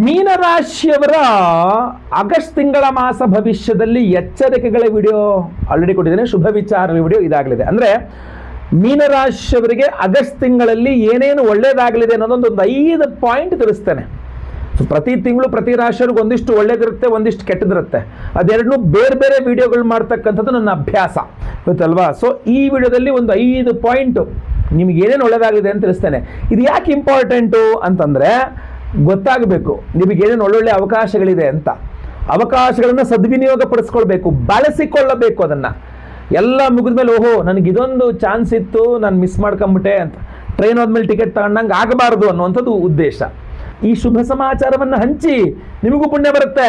ಮೀನರಾಶಿಯವರ August ತಿಂಗಳ ಮಾಸ ಭವಿಷ್ಯದಲ್ಲಿ ಎಚ್ಚರಿಕೆಗಳ ವಿಡಿಯೋ ಆಲ್ರೆಡಿ ಕೊಟ್ಟಿದ್ದೇನೆ. ಶುಭ ವಿಚಾರ ವಿಡಿಯೋ ಇದಾಗಲಿದೆ. ಅಂದರೆ ಮೀನರಾಶಿಯವರಿಗೆ ಆಗಸ್ಟ್ ತಿಂಗಳಲ್ಲಿ ಏನೇನು ಒಳ್ಳೇದಾಗಲಿದೆ ಅನ್ನೋದೊಂದು 5 ಪಾಯಿಂಟ್ ತಿಳಿಸ್ತೇನೆ. ಸೊ ಪ್ರತಿ ತಿಂಗಳು ಪ್ರತಿ ರಾಶಿಯವ್ರಿಗೆ ಒಂದಿಷ್ಟು ಒಳ್ಳೇದಿರುತ್ತೆ, ಒಂದಿಷ್ಟು ಕೆಟ್ಟದಿರುತ್ತೆ. ಅದೆರಡನ್ನೂ ಬೇರೆ ಬೇರೆ ವಿಡಿಯೋಗಳು ಮಾಡ್ತಕ್ಕಂಥದ್ದು ನನ್ನ ಅಭ್ಯಾಸ ಗೊತ್ತಲ್ವಾ. ಸೊ ಈ ವಿಡಿಯೋದಲ್ಲಿ ಒಂದು 5 ಪಾಯಿಂಟು ನಿಮ್ಗೆ ಏನೇನು ಒಳ್ಳೇದಾಗಿದೆ ಅಂತ ತಿಳಿಸ್ತೇನೆ. ಇದು ಯಾಕೆ ಇಂಪಾರ್ಟೆಂಟು ಅಂತಂದರೆ ಗೊತ್ತಾಗಬೇಕು ನಿಮಗೆ ಏನೇನು ಒಳ್ಳೊಳ್ಳೆ ಅವಕಾಶಗಳಿದೆ ಅಂತ. ಅವಕಾಶಗಳನ್ನು ಸದ್ವಿನಿಯೋಗ ಪಡಿಸ್ಕೊಳ್ಬೇಕು, ಬಳಸಿಕೊಳ್ಳಬೇಕು. ಅದನ್ನು ಎಲ್ಲ ಮುಗಿದ ಮೇಲೆ ಓಹೋ ನನಗೆ ಇದೊಂದು ಚಾನ್ಸ್ ಇತ್ತು, ನಾನು ಮಿಸ್ ಮಾಡ್ಕೊಂಬಿಟ್ಟೆ ಅಂತ ಟ್ರೈನ್ ಹೋದ್ಮೇಲೆ ಟಿಕೆಟ್ ತಗೊಂಡಂಗೆ ಆಗಬಾರ್ದು ಅನ್ನುವಂಥದ್ದು ಉದ್ದೇಶ. ಈ ಶುಭ ಸಮಾಚಾರವನ್ನು ಹಂಚಿ, ನಿಮಗೂ ಪುಣ್ಯ ಬರುತ್ತೆ.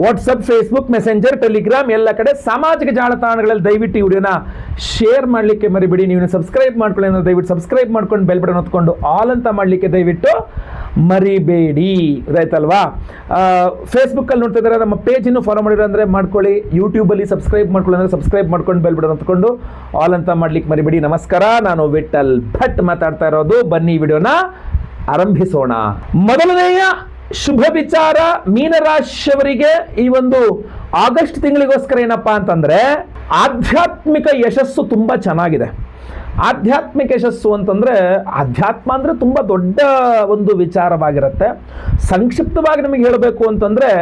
ವಾಟ್ಸಪ್, ಫೇಸ್ಬುಕ್, ಮೆಸೆಂಜರ್, ಟೆಲಿಗ್ರಾಮ್ ಎಲ್ಲ ಕಡೆ ಸಾಮಾಜಿಕ ಜಾಲತಾಣಗಳಲ್ಲಿ ದಯವಿಟ್ಟು ಈ ವಿಡಿಯೋನ ಶೇರ್ ಮಾಡಲಿಕ್ಕೆ ಮರಿಬೇಡಿ. ನೀವು ಸಬ್ಸ್ಕ್ರೈಬ್ ಮಾಡ್ಕೊಳ್ಳಿ ಅಂದರೆ ದಯವಿಟ್ಟು ಸಬ್ಸ್ಕ್ರೈಬ್ ಮಾಡ್ಕೊಂಡು ಬೆಲ್ ಬಟನ್ ಹೊತ್ಕೊಂಡು ಆಲ್ ಅಂತ ಮಾಡಲಿಕ್ಕೆ ದಯವಿಟ್ಟು ಮರಿಬೇಡಿ. ಆಯ್ತಲ್ವಾ? ಫೇಸ್ಬುಕ್ಕಲ್ಲಿ ನೋಡ್ತಾ ಇದ್ದಾರೆ, ನಮ್ಮ ಪೇಜನ್ನು ಫಾಲೋ ಮಾಡಿರೋ ಅಂದರೆ ಮಾಡ್ಕೊಳ್ಳಿ. ಯೂಟ್ಯೂಬಲ್ಲಿ ಸಬ್ಸ್ಕ್ರೈಬ್ ಮಾಡ್ಕೊಳ್ಳಿ ಅಂದರೆ ಸಬ್ಸ್ಕ್ರೈಬ್ ಮಾಡ್ಕೊಂಡು ಬೆಲ್ ಬಟನ್ ಹೊತ್ಕೊಂಡು ಆಲ್ ಅಂತ ಮಾಡ್ಲಿಕ್ಕೆ ಮರಿಬೇಡಿ. ನಮಸ್ಕಾರ, ನಾನು ವಿಠಲ್ ಭಟ್ ಮಾತಾಡ್ತಾ ಇರೋದು. ಬನ್ನಿ ವಿಡಿಯೋನ ಆರಂಭಿಸೋಣ. ಮೊದಲನೆಯ ಶುಭ ವಿಚಾರ ಮೀನರಾಶಿಯವರಿಗೆ ಈ ಒಂದು ಆಗಸ್ಟ್ ತಿಂಗಳಿಗೋಸ್ಕರ ಏನಪ್ಪಾ ಅಂತಂದ್ರೆ ಆಧ್ಯಾತ್ಮಿಕ ಯಶಸ್ಸು ತುಂಬಾ ಚೆನ್ನಾಗಿದೆ. ಆಧ್ಯಾತ್ಮಿಕ ಯಶಸ್ಸು ಅಂತಂದ್ರೆ ಅಧ್ಯಾತ್ಮ ಅಂದ್ರೆ ತುಂಬಾ ದೊಡ್ಡ ಒಂದು ವಿಚಾರವಾಗಿರುತ್ತೆ. ಸಂಕ್ಷಿಪ್ತವಾಗಿ ನಮಗೆ ಹೇಳಬೇಕು ಅಂತಂದ್ರೆ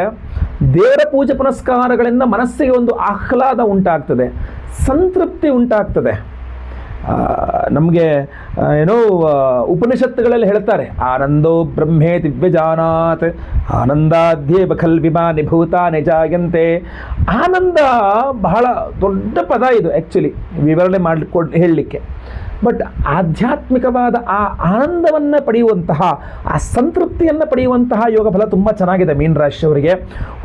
ದೇವರ ಪೂಜೆ ಪುನಸ್ಕಾರಗಳಿಂದ ಮನಸ್ಸಿಗೆ ಒಂದು ಆಹ್ಲಾದ ಉಂಟಾಗ್ತದೆ, ಸಂತೃಪ್ತಿ ಉಂಟಾಗ್ತದೆ. ನಮಗೆ ಏನೋ ಉಪನಿಷತ್ತುಗಳಲ್ಲಿ ಹೇಳ್ತಾರೆ, ಆನಂದೋ ಬ್ರಹ್ಮೇ ದಿವ್ಯಜಾನಾತ್ ಆನಂದಾದ್ಯೇವ ಖಲ್ವಿಮಾನಿ ಭೂತಾನಿ ಜಾಯಂತೆ. ಆನಂದ ಬಹಳ ದೊಡ್ಡ ಪದ ಇದು ಆ್ಯಕ್ಚುಲಿ ವಿವರಣೆ ಹೇಳಲಿಕ್ಕೆ. ಬಟ್ ಆಧ್ಯಾತ್ಮಿಕವಾದ ಆ ಆನಂದವನ್ನು ಪಡೆಯುವಂತಹ, ಆ ಸಂತೃಪ್ತಿಯನ್ನು ಪಡೆಯುವಂತಹ ಯೋಗ ಫಲ ತುಂಬ ಚೆನ್ನಾಗಿದೆ ಮೀನರಾಶಿಯವರಿಗೆ.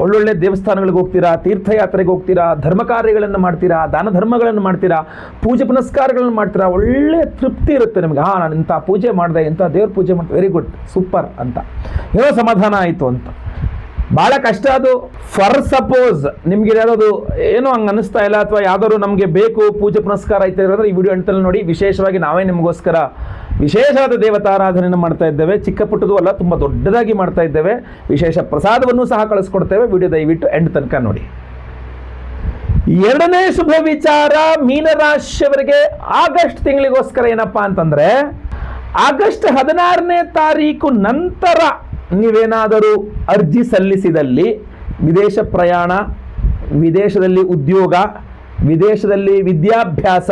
ಒಳ್ಳೊಳ್ಳೆ ದೇವಸ್ಥಾನಗಳಿಗೆ ಹೋಗ್ತೀರಾ, ತೀರ್ಥಯಾತ್ರೆಗೆ ಹೋಗ್ತೀರಾ, ಧರ್ಮ ಕಾರ್ಯಗಳನ್ನು ಮಾಡ್ತೀರಾ, ದಾನ ಧರ್ಮಗಳನ್ನು ಮಾಡ್ತೀರಾ, ಪೂಜೆ ಪುನಸ್ಕಾರಗಳನ್ನು ಮಾಡ್ತೀರಾ, ಒಳ್ಳೆ ತೃಪ್ತಿ ಇರುತ್ತೆ ನಿಮಗೆ. ನಾನು ಇಂಥ ಪೂಜೆ ಮಾಡಿದೆ, ಇಂಥ ದೇವ್ರ ಪೂಜೆ ಮಾಡಿದೆ, ವೆರಿ ಗುಡ್, ಸೂಪರ್ ಅಂತ ಏನೋ ಸಮಾಧಾನ ಆಯಿತು ಅಂತ. ಭಾಳ ಕಷ್ಟ ಅದು. ಫಾರ್ ಸಪೋಸ್ ನಿಮ್ಗೆ ಯಾವ್ದು ಏನೋ ಹಂಗೆ ಅನ್ನಿಸ್ತಾ ಇಲ್ಲ, ಅಥವಾ ಯಾವ್ದಾದ್ರು ನಮಗೆ ಬೇಕು ಪೂಜೆ ಪುನಸ್ಕಾರ ಐತೆ ಇರೋದ್ರೆ ಈ ವಿಡಿಯೋ ಎಂಟಲ್ಲಿ ನೋಡಿ. ವಿಶೇಷವಾಗಿ ನಾವೇ ನಿಮಗೋಸ್ಕರ ವಿಶೇಷವಾದ ದೇವತಾರಾಧನೆಯನ್ನು ಮಾಡ್ತಾ ಇದ್ದೇವೆ. ಚಿಕ್ಕ ಪುಟ್ಟದು ಅಲ್ಲ, ತುಂಬ ದೊಡ್ಡದಾಗಿ ಮಾಡ್ತಾ ಇದ್ದೇವೆ. ವಿಶೇಷ ಪ್ರಸಾದವನ್ನು ಸಹ ಕಳಿಸ್ಕೊಡ್ತೇವೆ. ವಿಡಿಯೋ ದಯವಿಟ್ಟು ಎಂಡ್ ತನಕ ನೋಡಿ. ಎರಡನೇ ಶುಭ ವಿಚಾರ ಮೀನರಾಶಿಯವರಿಗೆ ಆಗಸ್ಟ್ ತಿಂಗಳಿಗೋಸ್ಕರ ಏನಪ್ಪಾ ಅಂತಂದ್ರೆ ಆಗಸ್ಟ್ 16ನೇ ತಾರೀಕು ನಂತರ ನೀವೇನಾದರೂ ಅರ್ಜಿ ಸಲ್ಲಿಸಿದಲ್ಲಿ ವಿದೇಶ ಪ್ರಯಾಣ, ವಿದೇಶದಲ್ಲಿ ಉದ್ಯೋಗ, ವಿದೇಶದಲ್ಲಿ ವಿದ್ಯಾಭ್ಯಾಸ,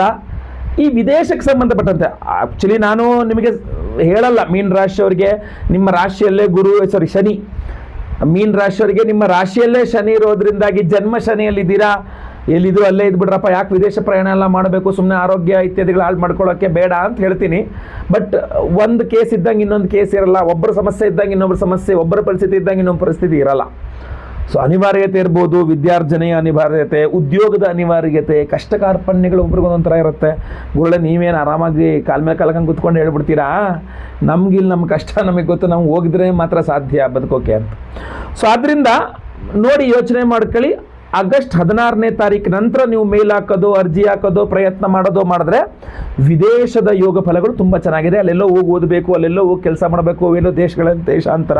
ಈ ವಿದೇಶಕ್ಕೆ ಸಂಬಂಧಪಟ್ಟಂತೆ ಆ್ಯಕ್ಚುಲಿ ನಾನು ನಿಮಗೆ ಹೇಳಲ್ಲ ಮೀನರಾಶಿಯವರಿಗೆ ನಿಮ್ಮ ರಾಶಿಯಲ್ಲೇ ಶನಿ, ಮೀನರಾಶಿಯವರಿಗೆ ನಿಮ್ಮ ರಾಶಿಯಲ್ಲೇ ಶನಿ ಇರೋದ್ರಿಂದಾಗಿ ಜನ್ಮ ಶನಿಯಲ್ಲಿದ್ದೀರಾ, ಎಲ್ಲಿದ್ರು ಅಲ್ಲೇ ಇದ್ಬಿಡ್ರಪ್ಪ, ಯಾಕೆ ವಿದೇಶ ಪ್ರಯಾಣ ಎಲ್ಲ ಮಾಡಬೇಕು, ಸುಮ್ಮನೆ ಆರೋಗ್ಯ ಇತ್ಯಾದಿಗಳು ಹಾಳು ಮಾಡ್ಕೊಳ್ಳೋಕ್ಕೆ ಬೇಡ ಅಂತ ಹೇಳ್ತೀನಿ. ಬಟ್ ಒಂದು ಕೇಸ್ ಇದ್ದಂಗೆ ಇನ್ನೊಂದು ಕೇಸ್ ಇರಲ್ಲ, ಒಬ್ಬರ ಸಮಸ್ಯೆ ಇದ್ದಂಗೆ ಇನ್ನೊಬ್ಬರ ಸಮಸ್ಯೆ, ಒಬ್ಬರ ಪರಿಸ್ಥಿತಿ ಇದ್ದಂಗೆ ಇನ್ನೊಬ್ಬರ ಪರಿಸ್ಥಿತಿ ಇರಲ್ಲ. ಸೊ ಅನಿವಾರ್ಯತೆ ಇರ್ಬೋದು, ವಿದ್ಯಾರ್ಜನೆಯ ಅನಿವಾರ್ಯತೆ, ಉದ್ಯೋಗದ ಅನಿವಾರ್ಯತೆ, ಕಷ್ಟ ಕಾರ್ಪಣ್ಯಗಳು ಒಬ್ರಿಗೊಂದೊಂಥರ ಇರುತ್ತೆ. ಗುರುಳೆ ನೀವೇನು ಆರಾಮಾಗಿ ಕಾಲ ಮೇಲೆ ಕಲ್ಕಂಗೆ ಕೂತ್ಕೊಂಡು ಹೇಳ್ಬಿಡ್ತೀರಾ, ನಮಗಿಲ್ಲಿ ನಮ್ಮ ಕಷ್ಟ ನಮಗೆ ಗೊತ್ತು, ನಾವು ಹೋಗಿದ್ರೆ ಮಾತ್ರ ಸಾಧ್ಯ ಬದುಕೋಕೆ ಅಂತ. ಸೊ ಆದ್ದರಿಂದ ನೋಡಿ, ಯೋಚನೆ ಮಾಡ್ಕೊಳ್ಳಿ. ಆಗಸ್ಟ್ 16ನೇ ತಾರೀಕು ನಂತರ ನೀವು ಮೇಲ್ ಹಾಕೋದು, ಅರ್ಜಿ ಹಾಕೋದು, ಪ್ರಯತ್ನ ಮಾಡೋದು ಮಾಡಿದ್ರೆ ವಿದೇಶದ ಯೋಗ ಫಲಗಳು ತುಂಬ ಚೆನ್ನಾಗಿದೆ. ಅಲ್ಲೆಲ್ಲೋ ಹೋಗಿ ಓದಬೇಕು, ಅಲ್ಲೆಲ್ಲೋ ಹೋಗಿ ಕೆಲಸ ಮಾಡಬೇಕು, ಎಲ್ಲೋ ದೇಶಾಂತರ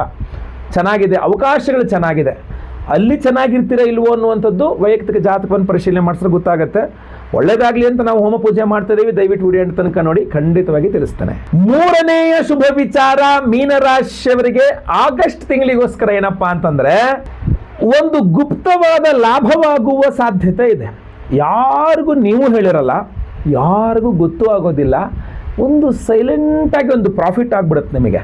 ಚೆನ್ನಾಗಿದೆ, ಅವಕಾಶಗಳು ಚೆನ್ನಾಗಿದೆ. ಅಲ್ಲಿ ಚೆನ್ನಾಗಿರ್ತೀರಾ ಇಲ್ವೋ ಅನ್ನುವಂಥದ್ದು ವೈಯಕ್ತಿಕ ಜಾತಕವನ್ನು ಪರಿಶೀಲನೆ ಮಾಡಿಸಿದ್ರೆ ಗೊತ್ತಾಗುತ್ತೆ. ಒಳ್ಳೇದಾಗಲಿ ಅಂತ ನಾವು ಹೋಮ ಪೂಜೆ ಮಾಡ್ತಾ ಇದ್ದೀವಿ. ದಯವಿಟ್ಟು ವಿಡಿಯೋ ಎಂಡ್ ತನಕ ನೋಡಿ, ಖಂಡಿತವಾಗಿ ತಿಳಿಸ್ತೇನೆ. ಮೂರನೆಯ ಶುಭ ವಿಚಾರ ಮೀನರಾಶಿಯವರಿಗೆ ಆಗಸ್ಟ್ ತಿಂಗಳಿಗೋಸ್ಕರ ಏನಪ್ಪಾ ಅಂತಂದ್ರೆ ಒಂದು ಗುಪ್ತವಾದ ಲಾಭವಾಗುವ ಸಾಧ್ಯತೆ ಇದೆ. ಯಾರಿಗೂ ನೀವು ಹೇಳಿರಲ್ಲ, ಯಾರಿಗೂ ಗೊತ್ತೂ ಆಗೋದಿಲ್ಲ. ಒಂದು ಸೈಲೆಂಟಾಗಿ ಒಂದು ಪ್ರಾಫಿಟ್ ಆಗಿಬಿಡುತ್ತೆ ನಿಮಗೆ.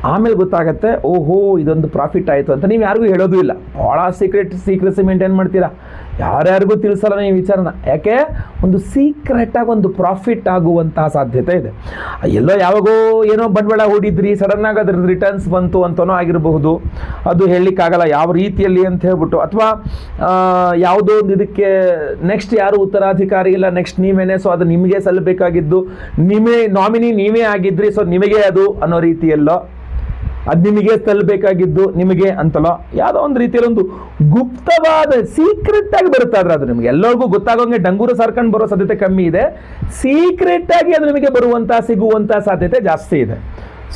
ಆಮೇಲೆ ಗೊತ್ತಾಗತ್ತೆ, ಓಹೋ ಇದೊಂದು ಪ್ರಾಫಿಟ್ ಆಯಿತು ಅಂತ. ನೀವು ಯಾರಿಗೂ ಹೇಳೋದು ಇಲ್ಲ, ಭಾಳ ಸೀಕ್ರೆಸಿ ಮೇಂಟೈನ್ ಮಾಡ್ತೀರಾ, ಯಾರ್ಯಾರಿಗೂ ತಿಳಿಸಲ್ಲ ನೀವು ವಿಚಾರನ. ಯಾಕೆ? ಒಂದು ಸೀಕ್ರೆಟಾಗಿ ಒಂದು ಪ್ರಾಫಿಟ್ ಆಗುವಂತಹ ಸಾಧ್ಯತೆ ಇದೆ. ಎಲ್ಲೋ ಯಾವಾಗೋ ಏನೋ ಬಂಡವಾಳ ಹೂಡಿದ್ರಿ, ಸಡನ್ನಾಗಿ ಅದ್ರ ರಿಟರ್ನ್ಸ್ ಬಂತು ಅಂತನೋ ಆಗಿರಬಹುದು. ಅದು ಹೇಳಲಿಕ್ಕಾಗಲ್ಲ ಯಾವ ರೀತಿಯಲ್ಲಿ ಅಂತ ಹೇಳ್ಬಿಟ್ಟು, ಅಥವಾ ಯಾವುದೋ ಒಂದು ಇದಕ್ಕೆ ನೆಕ್ಸ್ಟ್ ಯಾರು ಉತ್ತರಾಧಿಕಾರಿ ಇಲ್ಲ, ನೆಕ್ಸ್ಟ್ ನೀವೇನೆ, ಸೊ ಅದು ನಿಮಗೆ ಸಲ್ಲಬೇಕಾಗಿದ್ದು, ನಾಮಿನಿ ನೀವೇ ಆಗಿದ್ರಿ, ಸೊ ನಿಮಗೆ ಅದು ಅನ್ನೋ ರೀತಿಯಲ್ಲೋ, ಅದು ನಿಮಗೆ ಸಲ್ಲಬೇಕಾಗಿದ್ದು ನಿಮಗೆ ಅಂತಲೋ, ಯಾವುದೋ ಒಂದು ರೀತಿಯಲ್ಲಿ ಒಂದು ಗುಪ್ತವಾದ ಸೀಕ್ರೆಟ್ ಆಗಿ ಬರುತ್ತೆ. ಆದರೆ ಅದು ನಿಮಗೆ ಎಲ್ಲರಿಗೂ ಗೊತ್ತಾಗೋಂಗೆ ಡಂಗೂರು ಸರ್ಕೊಂಡು ಬರೋ ಸಾಧ್ಯತೆ ಕಮ್ಮಿ ಇದೆ. ಸೀಕ್ರೆಟ್ ಆಗಿ ಅದು ನಿಮಗೆ ಬರುವಂಥ ಸಿಗುವಂಥ ಸಾಧ್ಯತೆ ಜಾಸ್ತಿ ಇದೆ.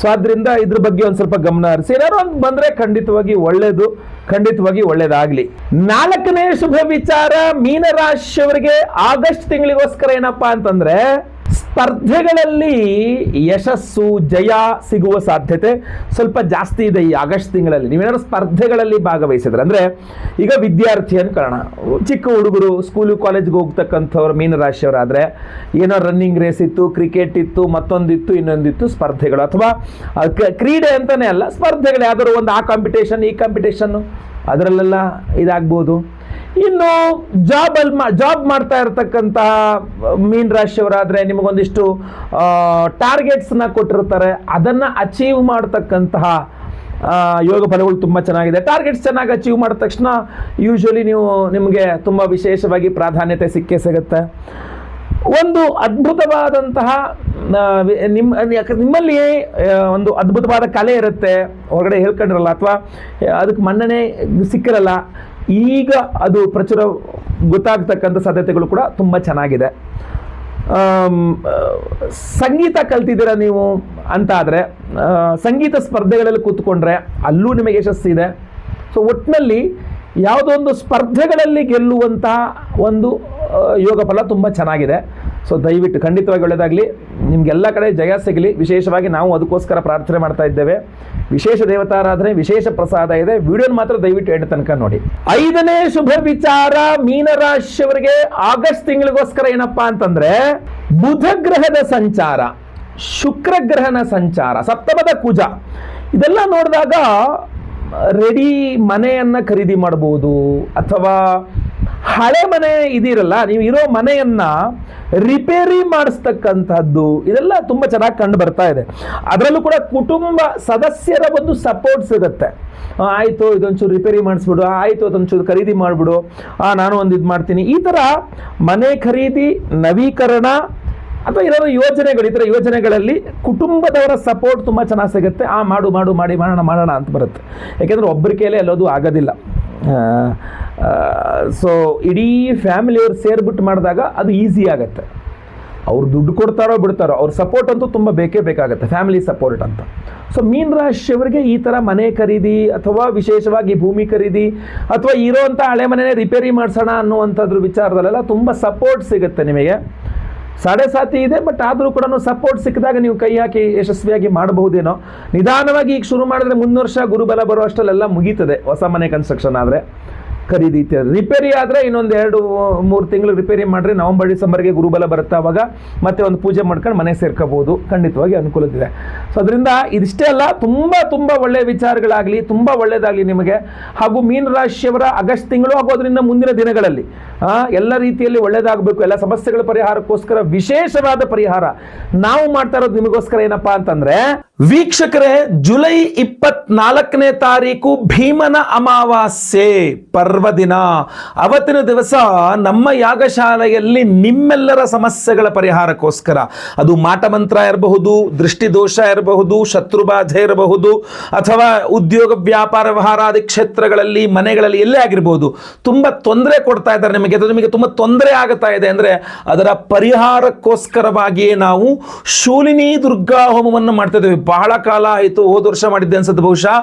ಸೊ ಆದ್ರಿಂದ ಇದ್ರ ಬಗ್ಗೆ ಒಂದು ಸ್ವಲ್ಪ ಗಮನ ಹರಿಸಿ. ಏನಾದ್ರು ಒಂದು ಬಂದ್ರೆ ಖಂಡಿತವಾಗಿ ಒಳ್ಳೇದು, ಖಂಡಿತವಾಗಿ ಒಳ್ಳೇದಾಗ್ಲಿ. 4ನೇ ಶುಭ ವಿಚಾರ ಮೀನರಾಶಿಯವರಿಗೆ ಆಗಸ್ಟ್ ತಿಂಗಳಿಗೋಸ್ಕರ ಏನಪ್ಪಾ ಅಂತಂದ್ರೆ ಸ್ಪರ್ಧೆಗಳಲ್ಲಿ ಯಶಸ್ಸು ಜಯ ಸಿಗುವ ಸಾಧ್ಯತೆ ಸ್ವಲ್ಪ ಜಾಸ್ತಿ ಇದೆ ಈ ಆಗಸ್ಟ್ ತಿಂಗಳಲ್ಲಿ. ನೀವೇನಾದ್ರು ಸ್ಪರ್ಧೆಗಳಲ್ಲಿ ಭಾಗವಹಿಸಿದ್ರೆ ಅಂದ್ರೆ ಈಗ ವಿದ್ಯಾರ್ಥಿ ಅನ್ಕೊಳ್ಳೋಣ, ಚಿಕ್ಕ ಹುಡುಗರು ಸ್ಕೂಲು ಕಾಲೇಜ್ಗೆ ಹೋಗ್ತಕ್ಕಂಥವ್ರು ಮೀನರಾಶಿಯವರಾದ್ರೆ ಏನೋ ರನ್ನಿಂಗ್ ರೇಸ್ ಇತ್ತು, ಕ್ರಿಕೆಟ್ ಇತ್ತು, ಮತ್ತೊಂದಿತ್ತು, ಇನ್ನೊಂದಿತ್ತು ಸ್ಪರ್ಧೆಗಳು, ಅಥವಾ ಕ್ರೀಡೆ ಅಂತಾನೆ ಅಲ್ಲ ಸ್ಪರ್ಧೆಗಳು ಯಾವ್ದಾದ್ರು ಒಂದು ಆ ಕಾಂಪಿಟೇಷನ್ ಈ ಕಾಂಪಿಟೇಷನ್ ಅದರಲ್ಲೆಲ್ಲ ಇದಾಗ್ಬೋದು. ಇನ್ನು ಜಾಬ್ ಮಾಡ್ತಾ ಇರತಕ್ಕಂತಹ ಮೀನ್ ರಾಶಿಯವರಾದ್ರೆ ನಿಮಗೊಂದಿಷ್ಟು ಟಾರ್ಗೆಟ್ಸ್ನ ಕೊಟ್ಟಿರ್ತಾರೆ, ಅದನ್ನ ಅಚೀವ್ ಮಾಡ್ತಕ್ಕಂತಹ ಯೋಗ ಫಲಗಳು ತುಂಬ ಚೆನ್ನಾಗಿದೆ. ಟಾರ್ಗೆಟ್ಸ್ ಚೆನ್ನಾಗಿ ಅಚೀವ್ ಮಾಡಿದ ತಕ್ಷಣ ಯೂಶಲಿ ನಿಮಗೆ ತುಂಬ ವಿಶೇಷವಾಗಿ ಪ್ರಾಧಾನ್ಯತೆ ಸಿಗುತ್ತೆ. ಒಂದು ಅದ್ಭುತವಾದಂತಹ ನಿಮ್ಮಲ್ಲಿ ಒಂದು ಅದ್ಭುತವಾದ ಕಲೆ ಇರುತ್ತೆ, ಹೊರಗಡೆ ಹೇಳ್ಕೊಂಡಿರಲ್ಲ ಅಥವಾ ಅದಕ್ಕೆ ಮನ್ನಣೆ ಸಿಕ್ಕಿರಲ್ಲ, ಈಗ ಅದು ಪ್ರಚುರ ಗೊತ್ತಾಗ್ತಕ್ಕಂಥ ಸಾಧ್ಯತೆಗಳು ಕೂಡ ತುಂಬ ಚೆನ್ನಾಗಿದೆ. ಸಂಗೀತ ಕಲ್ತಿದ್ದೀರ ನೀವು ಅಂತ ಆದರೆ ಸಂಗೀತ ಸ್ಪರ್ಧೆಗಳಲ್ಲಿ ಕೂತ್ಕೊಂಡ್ರೆ ಅಲ್ಲೂ ನಿಮಗೆ ಯಶಸ್ಸಿದೆ. ಸೊ ಒಟ್ಟಿನಲ್ಲಿ ಯಾವುದೋ ಒಂದು ಸ್ಪರ್ಧೆಗಳಲ್ಲಿ ಗೆಲ್ಲುವಂತಹ ಒಂದು ಯೋಗ ಫಲ ತುಂಬ ಚೆನ್ನಾಗಿದೆ. ಸೊ ದಯವಿಟ್ಟು ಖಂಡಿತವಾಗಿ ಒಳ್ಳೆಯದಾಗಲಿ, ನಿಮಗೆಲ್ಲ ಕಡೆ ಜಯ ಸಿಗಲಿ. ವಿಶೇಷವಾಗಿ ನಾವು ಅದಕ್ಕೋಸ್ಕರ ಪ್ರಾರ್ಥನೆ ಮಾಡ್ತಾ ಇದ್ದೇವೆ. ವಿಶೇಷ ದೇವತಾರಾಧನೆ, ವಿಶೇಷ ಪ್ರಸಾದ ಇದೆ. ವಿಡಿಯೋನ ಮಾತ್ರ ದಯವಿಟ್ಟು ಎಂಟು ತನಕ ನೋಡಿ. 5ನೇ ಶುಭ ವಿಚಾರ ಮೀನರಾಶಿಯವರಿಗೆ ಆಗಸ್ಟ್ ತಿಂಗಳಿಗೋಸ್ಕರ ಏನಪ್ಪಾ ಅಂತಂದ್ರೆ ಬುಧ ಗ್ರಹದ ಸಂಚಾರ, ಶುಕ್ರ ಗ್ರಹನ ಸಂಚಾರ, ಸಪ್ತಮದ ಕುಜ, ಇದೆಲ್ಲ ನೋಡಿದಾಗ ರೆಡಿ ಮನೆಯನ್ನ ಖರೀದಿ ಮಾಡಬಹುದು, ಅಥವಾ ಹಳೆ ಮನೆ ಇದಿರಲ್ಲ ನೀವು ಇರೋ ಮನೆಯನ್ನ ರಿಪೇರಿ ಮಾಡಿಸ್ತಕ್ಕಂಥದ್ದು, ಇದೆಲ್ಲ ತುಂಬಾ ಚೆನ್ನಾಗಿ ಕಂಡು ಬರ್ತಾ ಇದೆ. ಅದರಲ್ಲೂ ಕೂಡ ಕುಟುಂಬ ಸದಸ್ಯರ ಒಂದು ಸಪೋರ್ಟ್ ಸಿಗುತ್ತೆ. ಆಯಿತು ಇದೊಂಚೂರು ರಿಪೇರಿ ಮಾಡಿಸ್ಬಿಡು, ಆಯಿತು ಅದೊಂಚೂರು ಖರೀದಿ ಮಾಡಿಬಿಡು, ನಾನು ಒಂದು ಇದು ಮಾಡ್ತೀನಿ. ಈ ಥರ ಮನೆ ಖರೀದಿ, ನವೀಕರಣ ಅಥವಾ ಏನಾದರೂ ಯೋಜನೆಗಳು, ಈ ಥರ ಯೋಜನೆಗಳಲ್ಲಿ ಕುಟುಂಬದವರ ಸಪೋರ್ಟ್ ತುಂಬ ಚೆನ್ನಾಗಿ ಸಿಗುತ್ತೆ. ಮಾಡೋಣ ಅಂತ ಬರುತ್ತೆ. ಯಾಕೆಂದರೆ ಒಬ್ಬರ ಕೈಲೇ ಎಲ್ಲೋದು ಆಗೋದಿಲ್ಲ. ಸೊ ಇಡೀ ಫ್ಯಾಮಿಲಿಯವ್ರು ಸೇರಿಬಿಟ್ಟು ಮಾಡಿದಾಗ ಅದು ಈಸಿ ಆಗುತ್ತೆ. ಅವ್ರು ದುಡ್ಡು ಕೊಡ್ತಾರೋ ಬಿಡ್ತಾರೋ ಅವ್ರ ಸಪೋರ್ಟ್ ಅಂತೂ ತುಂಬ ಬೇಕೇ ಬೇಕಾಗುತ್ತೆ, ಫ್ಯಾಮಿಲಿ ಸಪೋರ್ಟ್ ಅಂತ. ಸೊ ಮೀನ್ ರಾಶಿಯವರಿಗೆ ಈ ಥರ ಮನೆ ಖರೀದಿ ಅಥವಾ ವಿಶೇಷವಾಗಿ ಭೂಮಿ ಖರೀದಿ ಅಥವಾ ಇರೋವಂಥ ಹಳೆ ಮನೆನೇ ರಿಪೇರಿ ಮಾಡಿಸೋಣ ಅನ್ನುವಂಥದ್ರ ವಿಚಾರದಲ್ಲೆಲ್ಲ ತುಂಬ ಸಪೋರ್ಟ್ ಸಿಗುತ್ತೆ ನಿಮಗೆ. ಸಾಡೆ ಸಾತಿ ಇದೆ, ಬಟ್ ಆದರೂ ಕೂಡ ಸಪೋರ್ಟ್ ಸಿಕ್ಕಿದಾಗ ನೀವು ಕೈ ಹಾಕಿ ಯಶಸ್ವಿಯಾಗಿ ಮಾಡಬಹುದೇನೋ. ನಿಧಾನವಾಗಿ ಈಗ ಶುರು ಮಾಡಿದ್ರೆ ಮುಂದಿನ ವರ್ಷ ಗುರುಬಲ ಬರೋ ಅಷ್ಟಲ್ಲೆಲ್ಲ ಮುಗೀತದೆ. ಹೊಸ ಮನೆ ಕನ್ಸ್ಟ್ರಕ್ಷನ್ ಆದರೆ, ಖರೀದಿ ಇತ್ಯಾದಿ. ರಿಪೇರಿ ಆದರೆ ಇನ್ನೊಂದು 2-3 ತಿಂಗಳು ರಿಪೇರಿ ಮಾಡಿದ್ರೆ ನವಂಬರ್ ಡಿಸೆಂಬರ್ಗೆ ಗುರುಬಲ ಬರುತ್ತೆ. ಅವಾಗ ಮತ್ತೆ ಒಂದು ಪೂಜೆ ಮಾಡ್ಕೊಂಡು ಮನೆ ಸೇರ್ಕೋಬಹುದು, ಖಂಡಿತವಾಗಿ ಅನುಕೂಲವಿದೆ. ಸೊ ಅದರಿಂದ ಇದಿಷ್ಟೇ ಅಲ್ಲ, ತುಂಬ ಒಳ್ಳೆಯ ವಿಚಾರಗಳಾಗಲಿ, ತುಂಬ ಒಳ್ಳೆಯದಾಗಲಿ ನಿಮಗೆ. ಹಾಗೂ ಮೀನ ರಾಶಿಯವರ ಆಗಸ್ಟ್ ತಿಂಗಳು ಹಾಗೂ ಅದರಿಂದ ಮುಂದಿನ ದಿನಗಳಲ್ಲಿ ಎಲ್ಲ ರೀತಿಯಲ್ಲಿ ಒಳ್ಳೆಯದಾಗಬೇಕು. ಎಲ್ಲ ಸಮಸ್ಯೆಗಳ ಪರಿಹಾರಕ್ಕೋಸ್ಕರ ವಿಶೇಷವಾದ ಪರಿಹಾರ ನಾವು ಮಾಡ್ತಾ ಇರೋದು ನಿಮಗೋಸ್ಕರ. ಏನಪ್ಪಾ ಅಂತಂದ್ರೆ ವೀಕ್ಷಕರೇ, ಜುಲೈ 24ನೇ ತಾರೀಕು ಭೀಮನ ಅಮಾವಾಸ್ಯೆ ಪರ್ವದಿನ. ಅವತ್ತಿನ ದಿವಸ ನಮ್ಮ ಯಾಗಶಾಲೆಯಲ್ಲಿ ನಿಮ್ಮೆಲ್ಲರ ಸಮಸ್ಯೆಗಳ ಪರಿಹಾರಕ್ಕೋಸ್ಕರ, ಅದು ಮಾಟಮಂತ್ರ ಇರಬಹುದು, ದೃಷ್ಟಿದೋಷ ಇರಬಹುದು, ಶತ್ರುಬಾಧೆ ಇರಬಹುದು, ಅಥವಾ ಉದ್ಯೋಗ ವ್ಯಾಪಾರ ವ್ಯವಹಾರಾದಿ ಕ್ಷೇತ್ರಗಳಲ್ಲಿ ಮನೆಗಳಲ್ಲಿ ಎಲ್ಲೇ ಆಗಿರಬಹುದು, ತುಂಬ ತೊಂದರೆ ಕೊಡ್ತಾ ಇದ್ದಾರೆ ನಿಮಗೆ, ಅದು ನಿಮಗೆ ತುಂಬ ತೊಂದರೆ ಆಗುತ್ತಾ ಇದೆ ಅಂದರೆ ಅದರ ಪರಿಹಾರಕ್ಕೋಸ್ಕರವಾಗಿಯೇ ನಾವು ಶೂಲಿನಿ ದುರ್ಗಾ ಹೋಮವನ್ನು ಮಾಡ್ತಾ ಇದ್ದೇವೆ. ಬಹಳ ಕಾಲ ಆಯಿತು, ಹೋದ ವರ್ಷ ಮಾಡಿದ್ದೆ ಅನ್ಸುತ್ತೆ, ಬಹುಶಃ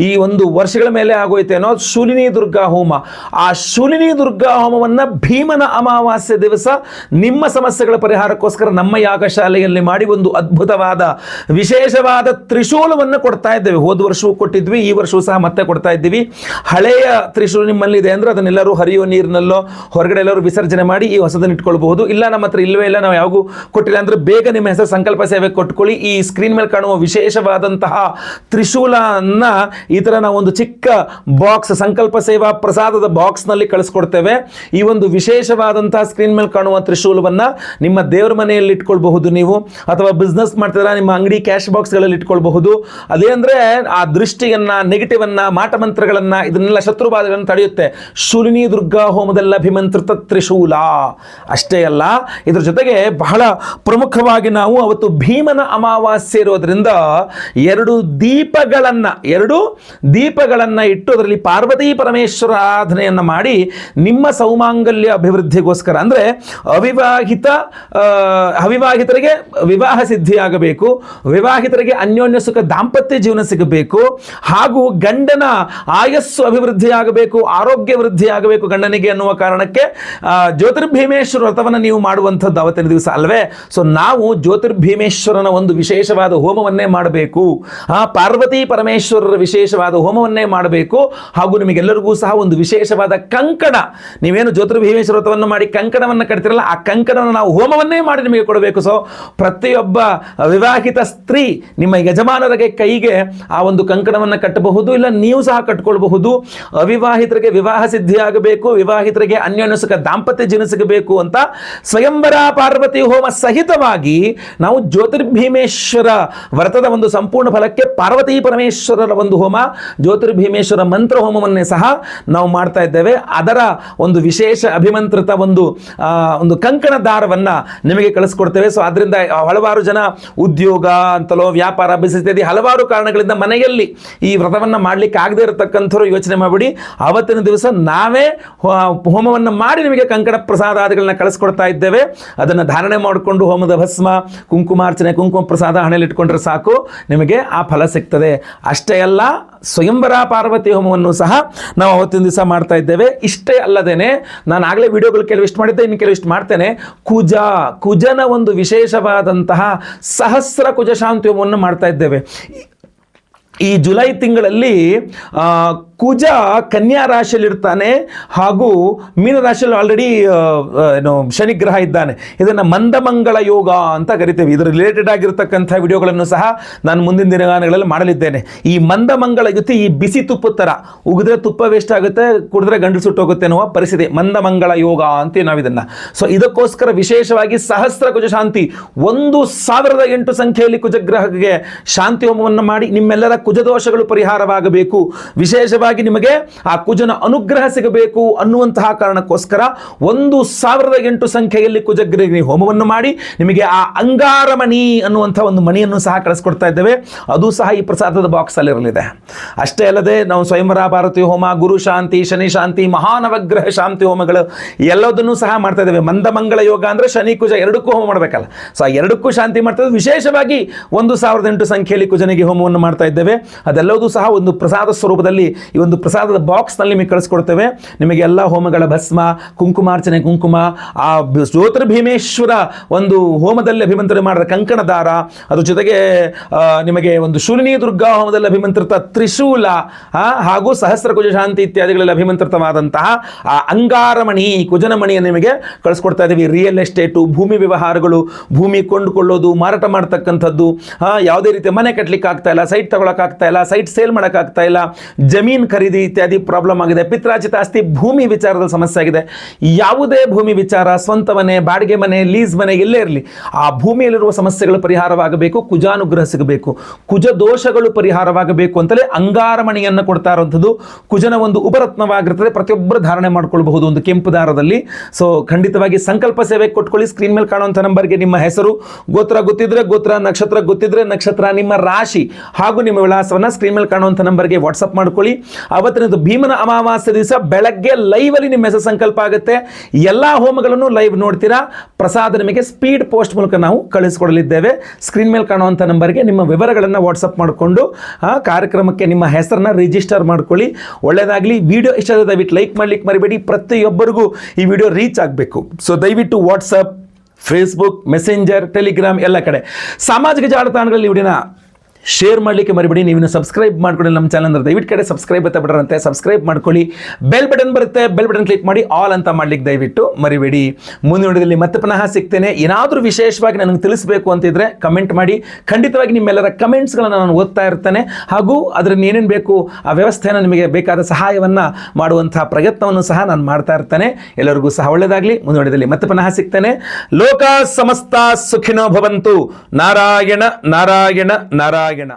ಈ 1 ವರ್ಷಗಳ ಮೇಲೆ ಆಗೋಯ್ತೇನೋ. ಶೂಲಿನಿ ದುರ್ಗಾ ಹೋಮ, ಆ ಶೂಲಿನಿ ದುರ್ಗಾ ಹೋಮವನ್ನ ಭೀಮನ ಅಮಾವಾಸ್ಯೆ ದಿವಸ ನಿಮ್ಮ ಸಮಸ್ಯೆಗಳ ಪರಿಹಾರಕ್ಕೋಸ್ಕರ ನಮ್ಮ ಯಾಗಶಾಲೆಯಲ್ಲಿ ಮಾಡಿ ಒಂದು ಅದ್ಭುತವಾದ ವಿಶೇಷವಾದ ತ್ರಿಶೂಲವನ್ನು ಕೊಡ್ತಾ ಇದ್ದೇವೆ. ಹೋದ ವರ್ಷವೂ ಕೊಟ್ಟಿದ್ವಿ, ಈ ವರ್ಷವೂ ಸಹ ಮತ್ತೆ ಕೊಡ್ತಾ ಇದ್ದೀವಿ. ಹಳೆಯ ತ್ರಿಶೂಲ ನಿಮ್ಮಲ್ಲಿ ಇದೆ ಅಂದ್ರೆ ಅದನ್ನೆಲ್ಲರೂ ಹರಿಯೋ ನೀರಿನಲ್ಲೋ ಹೊರಗಡೆ ಎಲ್ಲರೂ ವಿಸರ್ಜನೆ ಮಾಡಿ ಈ ಹೊಸದನ್ನು ಇಟ್ಕೊಳ್ಬಹುದು. ಇಲ್ಲ ನಮ್ಮ ಹತ್ರ ಇಲ್ಲವೇ ಇಲ್ಲ, ನಾವು ಯಾವಾಗೂ ಕೊಟ್ಟಿಲ್ಲ ಅಂದ್ರೆ ಬೇಗ ನಿಮ್ಮ ಹೆಸರು ಸಂಕಲ್ಪ ಸೇವೆ ಕೊಟ್ಕೊಳ್ಳಿ. ಈ ಸ್ಕ್ರೀನ್ ಮೇಲೆ ಕಾಣುವ ವಿಶೇಷವಾದಂತಹ ತ್ರಿಶೂಲನ್ನ ಈ ತರ ನಾವು ಒಂದು ಚಿಕ್ಕ ಬಾಕ್ಸ್, ಸಂಕಲ್ಪ ಸೇವಾ ಪ್ರಸಾದದ ಬಾಕ್ಸ್ ನಲ್ಲಿ ಕಳಿಸ್ಕೊಡ್ತೇವೆ. ಈ ಒಂದು ವಿಶೇಷವಾದಂತಹ ಸ್ಕ್ರೀನ್ ಮೇಲೆ ಕಾಣುವ ತ್ರಿಶೂಲವನ್ನ ನಿಮ್ಮ ದೇವರ ಮನೆಯಲ್ಲಿ ಇಟ್ಕೊಳ್ಬಹುದು ನೀವು, ಅಥವಾ ಬಿಸ್ನೆಸ್ ಮಾಡ್ತಿದ್ರೆ ನಿಮ್ಮ ಅಂಗಡಿ ಕ್ಯಾಶ್ ಬಾಕ್ಸ್ ಗಳಲ್ಲಿ ಇಟ್ಕೊಳ್ಬಹುದು. ಅದೇ ಅಂದ್ರೆ ಆ ದೃಷ್ಟಿಯನ್ನ, ನೆಗೆಟಿವ್ ಅನ್ನ, ಮಾಟಮಂತ್ರಗಳನ್ನ, ಇದನ್ನೆಲ್ಲ ಶತ್ರುಬಾಧೆಗಳನ್ನು ತಡೆಯುತ್ತೆ. ಶೂಲಿನಿ ದುರ್ಗಾ ಹೋಮದಲ್ಲಿ ಅಭಿಮಂತ್ರಿತ ತ್ರಿಶೂಲ. ಅಷ್ಟೇ ಅಲ್ಲ, ಇದ್ರ ಜೊತೆಗೆ ಬಹಳ ಪ್ರಮುಖವಾಗಿ ನಾವು ಅವತ್ತು ಭೀಮನ ಅಮಾವಾಸ್ಯೆ ಇರೋದ್ರಿಂದ ಎರಡು ದೀಪಗಳನ್ನು ಇಟ್ಟು ಅದರಲ್ಲಿ ಪಾರ್ವತಿ ಪರಮೇಶ್ವರ ಆರಾಧನೆಯನ್ನು ಮಾಡಿ ನಿಮ್ಮ ಸೌಮಾಂಗಲ್ಯ ಅಭಿವೃದ್ಧಿಗೋಸ್ಕರ, ಅಂದರೆ ಅವಿವಾಹಿತರಿಗೆ ವಿವಾಹ ಸಿದ್ಧಿಯಾಗಬೇಕು, ವಿವಾಹಿತರಿಗೆ ಅನ್ಯೋನ್ಯ ಸುಖ ದಾಂಪತ್ಯ ಜೀವನ ಸಿಗಬೇಕು, ಹಾಗೂ ಗಂಡನ ಆಯಸ್ಸು ಅಭಿವೃದ್ಧಿಯಾಗಬೇಕು, ಆರೋಗ್ಯ ವೃದ್ಧಿಯಾಗಬೇಕು ಗಂಡನಿಗೆ ಅನ್ನುವ ಕಾರಣಕ್ಕೆ ಜ್ಯೋತಿರ್ಭೀಮೇಶ್ವರ ವ್ರತವನ್ನು ನೀವು ಮಾಡುವಂಥದ್ದು ಅವತ್ತಿನ ದಿವಸ ಅಲ್ವೇ. ಸೊ ನಾವು ಜ್ಯೋತಿರ್ಭೀಮೇಶ್ವರನ ಒಂದು ವಿಶೇಷವಾದ ಹೋಮವನ್ನೇ ಮಾಡಬೇಕು, ಪಾರ್ವತಿ ಪರಮೇಶ್ವರರ ವಿಶೇಷವಾದ ಹೋಮವನ್ನೇ ಮಾಡಬೇಕು. ಹಾಗೂ ನಿಮಗೆಲ್ಲರಿಗೂ ಸಹ ಒಂದು ವಿಶೇಷವಾದ ಕಂಕಣ, ನೀವೇನು ಜ್ಯೋತಿರ್ಭೀಮೇಶ್ವರ ವ್ರತವನ್ನು ಮಾಡಿ ಕಂಕಣವನ್ನು ಕಟ್ತಿರಲ್ಲ, ಆ ಕಂಕಣವನ್ನು ನಾವು ಹೋಮವನ್ನೇ ಮಾಡಿ ನಿಮಗೆ ಕೊಡಬೇಕು. ಸೊ ಪ್ರತಿಯೊಬ್ಬ ವಿವಾಹಿತ ಸ್ತ್ರೀ ನಿಮ್ಮ ಯಜಮಾನರಿಗೆ ಕೈಗೆ ಆ ಒಂದು ಕಂಕಣವನ್ನು ಕಟ್ಟಬಹುದು, ಇಲ್ಲ ನೀವು ಸಹ ಕಟ್ಕೊಳ್ಬಹುದು. ಅವಿವಾಹಿತರಿಗೆ ವಿವಾಹ ಸಿದ್ಧಿಯಾಗಬೇಕು, ವಿವಾಹಿತರಿಗೆ ಅನ್ಯೋನ್ಯ ಸುಖ ದಾಂಪತ್ಯ ಜೀವನ ಸಿಗಬೇಕು ಅಂತ ಸ್ವಯಂವರ ಪಾರ್ವತಿ ಹೋಮ ಸಹಿತವಾಗಿ ನಾವು ಜ್ಯೋತಿರ್ಭೀಮೇಶ್ವರ ವ್ರತದ ಒಂದು ಸಂಪೂರ್ಣ ಫಲಕ್ಕೆ ಪಾರ್ವತಿ ಪರಮೇಶ್ವರರ ಒಂದು ಹೋಮ, ಜ್ಯೋತಿರ್ಭೀಮೇಶ್ವರ ಮಂತ್ರ ಹೋಮವನ್ನೇ ಸಹ ನಾವು ಮಾಡ್ತಾ ಇದ್ದೇವೆ. ಅದರ ಒಂದು ವಿಶೇಷ ಅಭಿಮಂತ್ರಿತ ಒಂದು ಕಂಕಣ ದಾರವನ್ನು ನಿಮಗೆ ಕಳಿಸ್ಕೊಡ್ತೇವೆ. ಸೊ ಅದರಿಂದ ಹಲವಾರು ಜನ ಉದ್ಯೋಗ ಅಂತಲೋ ವ್ಯಾಪಾರ ಬಿಸಿನೆಸ್ ಇತ್ಯಾದಿ ಹಲವಾರು ಕಾರಣಗಳಿಂದ ಮನೆಯಲ್ಲಿ ಈ ವ್ರತವನ್ನು ಮಾಡಲಿಕ್ಕೆ ಆಗದೆ ಇರತಕ್ಕಂಥವ್ರು ಯೋಚನೆ ಮಾಡಿಬಿಡಿ, ಆವತ್ತಿನ ದಿವಸ ನಾವೇ ಹೋಮವನ್ನು ಮಾಡಿ ನಿಮಗೆ ಕಂಕಣ ಪ್ರಸಾದಾದಿಗಳನ್ನ ಕಳಿಸ್ಕೊಡ್ತಾ ಇದ್ದೇವೆ. ಅದನ್ನು ಧಾರಣೆ ಮಾಡಿಕೊಂಡು ಹೋಮದ ಭಸ್ಮ, ಕುಂಕುಮಾರ್ಚನೆ, ಕುಂಕುಮ ಪ್ರಸಾದ ಹಣೆಯಲ್ಲಿ ಇಟ್ಕೊಂಡ್ರೆ ಸಾಕು, ನಿಮಗೆ ಆ ಫಲ ಸಿಗ್ತದೆ. ಅಷ್ಟೇ ಅಲ್ಲ, ಸ್ವಯಂವರ ಪಾರ್ವತಿ ಹೋಮವನ್ನು ಸಹ ನಾವು ಅವತ್ತಿನ ದಿವಸ ಮಾಡ್ತಾ ಇದ್ದೇವೆ. ಇಷ್ಟೇ ಅಲ್ಲದೇನೆ, ನಾನು ಆಗಲೇ ವಿಡಿಯೋಗಳು ಕೆಲವಿಷ್ಟು ಮಾಡಿದ್ದೆ, ಇನ್ನು ಕೆಲವಿಷ್ಟು ಮಾಡ್ತೇನೆ. ಕುಜನ ಒಂದು ವಿಶೇಷವಾದಂತಹ ಸಹಸ್ರ ಕುಜ ಶಾಂತಿ ಹೋಮವನ್ನು ಮಾಡ್ತಾ ಇದ್ದೇವೆ. ಈ ಜುಲೈ ತಿಂಗಳಲ್ಲಿ ಕುಜ ಕನ್ಯಾ ರಾಶಿಯಲ್ಲಿರ್ತಾನೆ, ಹಾಗೂ ಮೀನ ರಾಶಿಯಲ್ಲಿ ಆಲ್ರೆಡಿ ಶನಿಗ್ರಹ ಇದ್ದಾನೆ. ಇದನ್ನು ಮಂದಮಂಗಳ ಯೋಗ ಅಂತ ಕರಿತೇವೆ. ಇದರ ರಿಲೇಟೆಡ್ ಆಗಿರ್ತಕ್ಕಂಥ ವಿಡಿಯೋಗಳನ್ನು ಸಹ ನಾನು ಮುಂದಿನ ದಿನಗಳಲ್ಲಿ ಮಾಡಲಿದ್ದೇನೆ. ಈ ಮಂದಮಂಗಳ ಯುತಿ ಈ ಬಿಸಿ ತುಪ್ಪದ ಥರ, ಉಗಿದ್ರೆ ತುಪ್ಪ ವೇಸ್ಟ್ ಆಗುತ್ತೆ, ಕುಡಿದ್ರೆ ಗಂಡು ಸುಟ್ಟೋಗುತ್ತೆ ಅನ್ನುವ ಪರಿಸ್ಥಿತಿ, ಮಂದಮಂಗಳ ಯೋಗ ಅಂತೀವಿ ನಾವು ಇದನ್ನು. ಸೊ ಇದಕ್ಕೋಸ್ಕರ ವಿಶೇಷವಾಗಿ ಸಹಸ್ರ ಕುಜ ಶಾಂತಿ 1008 ಸಂಖ್ಯೆಯಲ್ಲಿ ಕುಜಗ್ರಹಕ್ಕೆ ಶಾಂತಿ ಹೋಮವನ್ನು ಮಾಡಿ ನಿಮ್ಮೆಲ್ಲರ ಕುಜದೋಷಗಳು ಪರಿಹಾರವಾಗಬೇಕು, ವಿಶೇಷವಾಗಿ ನಿಮಗೆ ಆ ಕುಜನ ಅನುಗ್ರಹ ಸಿಗಬೇಕು ಅನ್ನುವಂತಹ ಕಾರಣಕ್ಕೋಸ್ಕರ 1008 ಸಂಖ್ಯೆಯಲ್ಲಿ ಕುಜಗ್ರಹಿ ಹೋಮವನ್ನು ಮಾಡಿ ನಿಮಗೆ ಆ ಅಂಗಾರಮಣಿ ಅನ್ನುವಂಥ ಒಂದು ಮಣಿಯನ್ನು ಸಹ ಕಳಿಸ್ಕೊಡ್ತಾ ಇದ್ದೇವೆ. ಅದು ಸಹ ಈ ಪ್ರಸಾದದ ಬಾಕ್ಸ್ ಅಲ್ಲಿ ಇರಲಿದೆ. ಅಷ್ಟೇ ಅಲ್ಲದೆ ನಾವು ಸ್ವಯಂವರ ಭಾರತಿ ಹೋಮ, ಗುರು ಶಾಂತಿ, ಶನಿ ಶಾಂತಿ, ಮಹಾನವಗ್ರಹ ಶಾಂತಿ ಹೋಮಗಳು ಎಲ್ಲದನ್ನೂ ಸಹ ಮಾಡ್ತಾ ಇದ್ದೇವೆ. ಮಂದಮಂಗಳ ಯೋಗ ಅಂದರೆ ಶನಿ ಕುಜ ಎರಡಕ್ಕೂ ಹೋಮ ಮಾಡಬೇಕಲ್ಲ, ಸೊ ಎರಡಕ್ಕೂ ಶಾಂತಿ ಮಾಡ್ತಾ ಇದ್ದೇವೆ. ವಿಶೇಷವಾಗಿ 1008 ಸಂಖ್ಯೆಯಲ್ಲಿ ಕುಜನಿಗೆ ಹೋಮವನ್ನು ಮಾಡ್ತಾ ಇದ್ದೇವೆ. ಅದೆಲ್ಲವೂ ಸಹ ಒಂದು ಪ್ರಸಾದ ಸ್ವರೂಪದಲ್ಲಿ ಈ ಒಂದು ಪ್ರಸಾದದ ಬಾಕ್ಸ್ನಲ್ಲಿ ನಿಮಗೆ ಕಳಿಸ್ಕೊಡ್ತೇವೆ. ನಿಮಗೆ ಎಲ್ಲ ಹೋಮಗಳ ಭಸ್ಮ, ಕುಂಕುಮಾರ್ಚನೆ, ಕುಂಕುಮ, ಆ ಜ್ಯೋತಿರ್ಭೀಮೇಶ್ವರ ಒಂದು ಹೋಮದಲ್ಲಿ ಅಭಿಮಂತ್ರಣ ಮಾಡಿದ ಕಂಕಣ ದಾರ, ಅದ್ರ ಜೊತೆಗೆ ನಿಮಗೆ ಒಂದು ಶೂಲಿನಿ ದುರ್ಗಾ ಹೋಮದಲ್ಲಿ ಅಭಿಮಂತ್ರಿತ ತ್ರಿಶೂಲ, ಹಾಗೂ ಸಹಸ್ರ ಕುಜ ಶಾಂತಿ ಇತ್ಯಾದಿಗಳಲ್ಲಿ ಅಭಿಮಂತ್ರಿತವಾದಂತಹ ಆ ಅಂಗಾರಮಣಿ, ಕುಜನ ಮಣಿಯನ್ನು ನಿಮಗೆ ಕಳಿಸ್ಕೊಡ್ತಾ ಇದ್ದೀವಿ. ರಿಯಲ್ ಎಸ್ಟೇಟು, ಭೂಮಿ ವ್ಯವಹಾರಗಳು, ಭೂಮಿ ಕೊಂಡುಕೊಳ್ಳೋದು, ಮಾರಾಟ ಮಾಡ್ತಕ್ಕಂಥದ್ದು, ಯಾವುದೇ ರೀತಿಯ ಮನೆ ಕಟ್ಟಲಿಕ್ಕೆ ಆಗ್ತಾ ಇಲ್ಲ, ಸೈಟ್ ತಗೊಳಕ್ಕಾಗ್ತಾ ಇಲ್ಲ, ಸೈಟ್ ಸೇಲ್ ಮಾಡೋಕ್ಕಾಗ್ತಾ ಇಲ್ಲ, ಜಮೀನು ಖರೀದಿ ಇತ್ಯಾದಿ ಪ್ರಾಬ್ಲಮ್ ಆಗಿದೆ, ಪಿತ್ರಾರ್ಜಿತ ಆಸ್ತಿ, ಭೂಮಿ ವಿಚಾರದಲ್ಲಿ ಸಮಸ್ಯೆ ಆಗಿದೆ. ಯಾವುದೇ ಭೂಮಿ ವಿಚಾರ, ಸ್ವಂತ ಮನೆ, ಬಾಡಿಗೆ ಮನೆ, ಲೀಸ್ ಮನೆ ಎಲ್ಲೇ ಇರಲಿ, ಆ ಭೂಮಿಯಲ್ಲಿರುವ ಸಮಸ್ಯೆಗಳು ಪರಿಹಾರವಾಗಬೇಕು, ಕುಜಾನುಗ್ರಹ ಸಿಗಬೇಕು, ಕುಜ ದೋಷಗಳು ಪರಿಹಾರವಾಗಬೇಕು ಅಂತಲೇ ಅಂಗಾರಮಣಿಯನ್ನು ಕೊಡ್ತಾ ಇರುವಂಥದ್ದು. ಕುಜನ ಒಂದು ಉಪರತ್ನವಾಗಿರ್ತದೆ, ಪ್ರತಿಯೊಬ್ಬರು ಧಾರಣೆ ಮಾಡ್ಕೊಳ್ಬಹುದು ಒಂದು ಕೆಂಪು ದಾರದಲ್ಲಿ. ಸೊ ಖಂಡಿತವಾಗಿ ಸಂಕಲ್ಪ ಸೇವೆ ಕೊಟ್ಕೊಳ್ಳಿ. ಸ್ಕ್ರೀನ್ ಮೇಲೆ ಕಾಣುವಂಥ ನಂಬರ್ಗೆ ನಿಮ್ಮ ಹೆಸರು, ಗೋತ್ರ ಗೊತ್ತಿದ್ರೆ ಗೋತ್ರ, ನಕ್ಷತ್ರ ಗೊತ್ತಿದ್ರೆ ನಕ್ಷತ್ರ, ನಿಮ್ಮ ರಾಶಿ ಹಾಗೂ ನಿಮ್ಮ ವಿಳಾಸವನ್ನು ಸ್ಕ್ರೀನ್ ಮೇಲೆ ಕಾಣುವಂಥ ನಂಬರ್ಗೆ ವಾಟ್ಸಪ್ ಮಾಡ್ಕೊಳ್ಳಿ. ಅವತ್ತಿನದು ಭೀಮನ ಅಮಾವಾಸ್ಯೆ ದಿವಸ ಬೆಳಗ್ಗೆ ಲೈವ್ ಅಲ್ಲಿ ನಿಮ್ಮ ಹೆಸರು ಸಂಕಲ್ಪ ಆಗುತ್ತೆ. ಎಲ್ಲ ಹೋಮಗಳನ್ನು ಲೈವ್ ನೋಡ್ತೀರಾ. ಪ್ರಸಾದ ನಿಮಗೆ ಸ್ಪೀಡ್ ಪೋಸ್ಟ್ ಮೂಲಕ ನಾವು ಕಳಿಸಿಕೊಡಲಿದ್ದೇವೆ. ಸ್ಕ್ರೀನ್ ಮೇಲೆ ಕಾಣುವಂಥ ನಂಬರ್ಗೆ ನಿಮ್ಮ ವಿವರಗಳನ್ನು ವಾಟ್ಸಪ್ ಮಾಡಿಕೊಂಡು ಕಾರ್ಯಕ್ರಮಕ್ಕೆ ನಿಮ್ಮ ಹೆಸರನ್ನ ರಿಜಿಸ್ಟರ್ ಮಾಡ್ಕೊಳ್ಳಿ. ಒಳ್ಳೆಯದಾಗಲಿ. ವಿಡಿಯೋ ಇಷ್ಟ ಆದರೆ ದಯವಿಟ್ಟು ಲೈಕ್ ಮಾಡ್ಲಿಕ್ಕೆ ಮರಿಬೇಡಿ. ಪ್ರತಿಯೊಬ್ಬರಿಗೂ ಈ ವಿಡಿಯೋ ರೀಚ್ ಆಗಬೇಕು. ಸೊ ದಯವಿಟ್ಟು ವಾಟ್ಸಪ್, ಫೇಸ್ಬುಕ್, ಮೆಸೆಂಜರ್, ಟೆಲಿಗ್ರಾಮ್ ಎಲ್ಲ ಕಡೆ ಸಾಮಾಜಿಕ ಜಾಲತಾಣಗಳಲ್ಲಿ ವಿಡಿಯೋನ ಶೇರ್ ಮಾಡಲಿಕ್ಕೆ ಮರಿಬೇಡಿ. ನೀವು ಸಬ್ಸ್ಕ್ರೈಬ್ ಮಾಡ್ಕೊಳ್ಳಿ ನಮ್ಮ ಚಾನಲ್ ಅಂದ್ರೆ ದಯವಿಟ್ಟು ಕಡೆ ಸಬ್ಸ್ಕ್ರೈಬ್ ಅಂತ ಬಿಡರಂತೆ, ಸಬ್ಸ್ಕ್ರೈಬ್ ಮಾಡ್ಕೊಳ್ಳಿ. ಬೆಲ್ ಬಟನ್ ಬರುತ್ತೆ, ಬೆಲ್ ಬಟನ್ ಕ್ಲಿಕ್ ಮಾಡಿ ಆಲ್ ಅಂತ ಮಾಡ್ಲಿಕ್ಕೆ ದಯವಿಟ್ಟು ಮರಿಬೇಡಿ. ಮುಂದಿನ ವಿಡಿಯೋದಲ್ಲಿ ಮತ್ತೆ ಪುನಃ ಸಿಗ್ತೇನೆ. ಏನಾದರೂ ವಿಶೇಷವಾಗಿ ನನಗೆ ತಿಳಿಸಬೇಕು ಅಂತಿದ್ರೆ ಕಮೆಂಟ್ ಮಾಡಿ. ಖಂಡಿತವಾಗಿ ನಿಮ್ಮೆಲ್ಲರ ಕಮೆಂಟ್ಸ್ಗಳನ್ನು ನಾನು ಓದ್ತಾ ಇರ್ತೇನೆ, ಹಾಗೂ ಅದರಲ್ಲಿ ಏನೇನು ಬೇಕು ಆ ವ್ಯವಸ್ಥೆಯನ್ನು ನಿಮಗೆ ಬೇಕಾದ ಸಹಾಯವನ್ನು ಮಾಡುವಂತಹ ಪ್ರಯತ್ನವನ್ನು ಸಹ ನಾನು ಮಾಡ್ತಾ ಇರ್ತೇನೆ. ಎಲ್ಲರಿಗೂ ಸಹ ಒಳ್ಳೆಯದಾಗಲಿ. ಮುಂದಿನ ವಿಡಿಯೋದಲ್ಲಿ ಮತ್ತೆ ಪುನಃ ಸಿಗ್ತೇನೆ. ಲೋಕ ಸಮಸ್ತ ಸುಖಿನೋ ಭವಂತು. ನಾರಾಯಣ ನಾರಾಯಣ ನಾರಾಯಣ.